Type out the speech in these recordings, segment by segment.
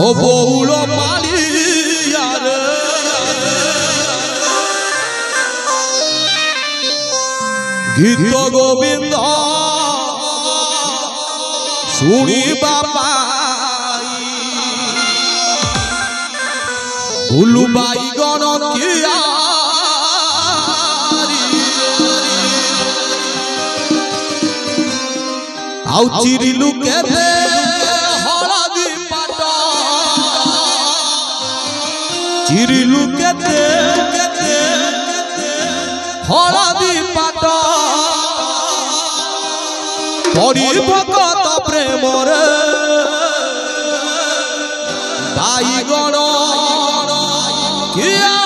ओ बौलो मालिया रे गीत गोविंद सुनी बापाई उलुबाई गण किया आउ चिरिलु केते हळदी पाट चिरिलु केते हळदी पाट पड़ी भगत प्रेम रे भाई गण किया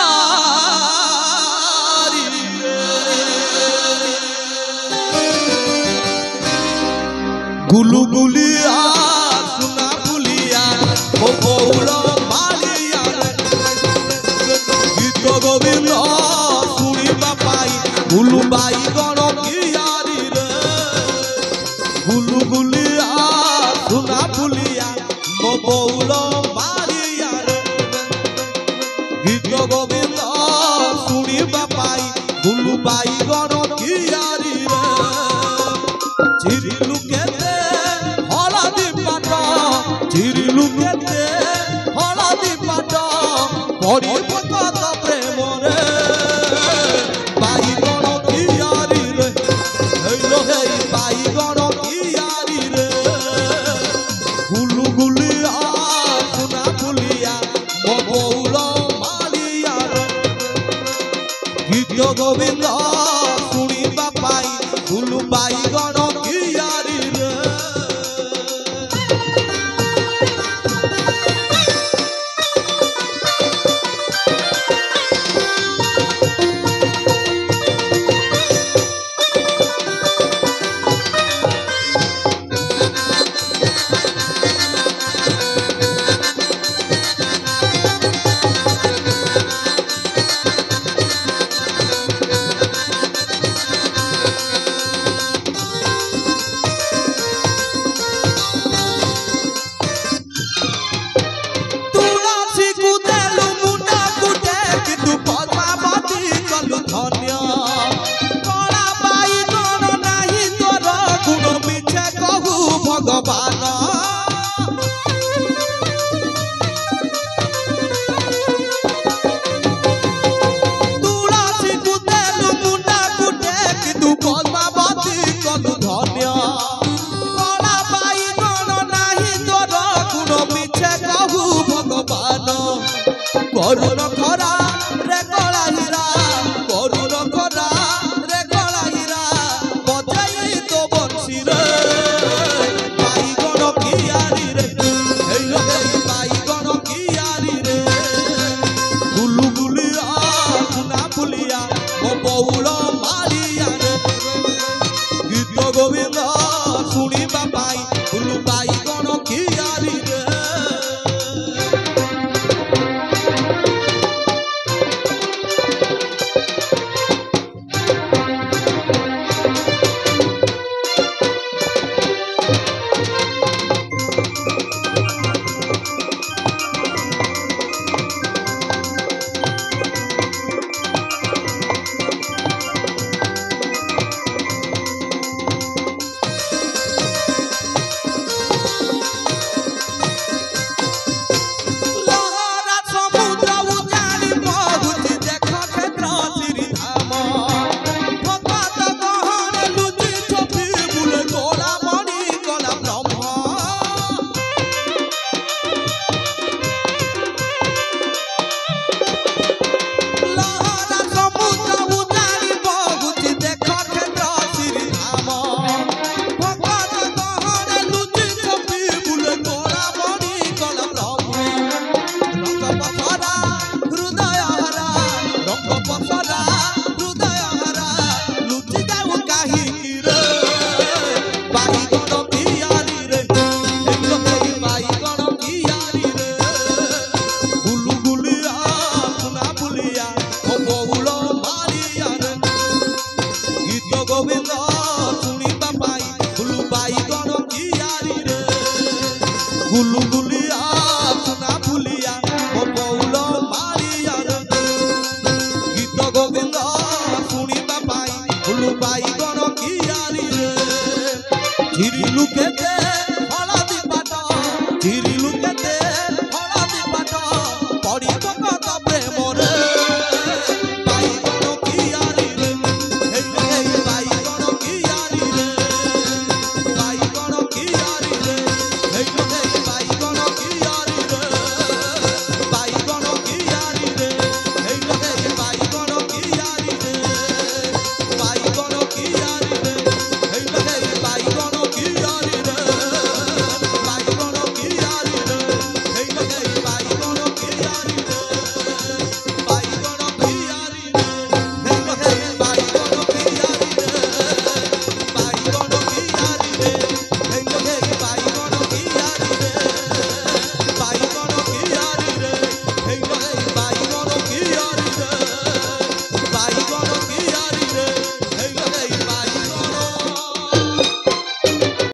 गुलु गुलिया सुना गुलिया ओ बौलो मालिया गीत गोविंद सुनी बापाई गुलु बाई गण किया रे गुलु गुलिया सुना गुलिया ओ बौलो मालिया रे गीत गोविंद सुनी बापाई गुलु बाई गण किया रे चिरिलु केते हळदी पाट चिरिलु केते हळदी पाट पड़ी भगत प्रेम रे बाई गण कियारी रे हेलो हे बाई गण कियारी रे गुलु गुलिया सुना गुलिया ओ बौलो मालिया रे गीत गोविंद सुनी बापाई गुलु बाई गण कियारी रे करुण खरा रे कला हीरा करुण खरा रे कला हीरा बजाई तो बंसी रे बाई गण कियारी रे हेलो हे बाई गण कियारी रे गुलु गुलिया सुना गुलिया ओ बौलो मालिया रे गीत गोविंद सुनी बापाई गुलु बाई गण कियारी रे गुलु गुलु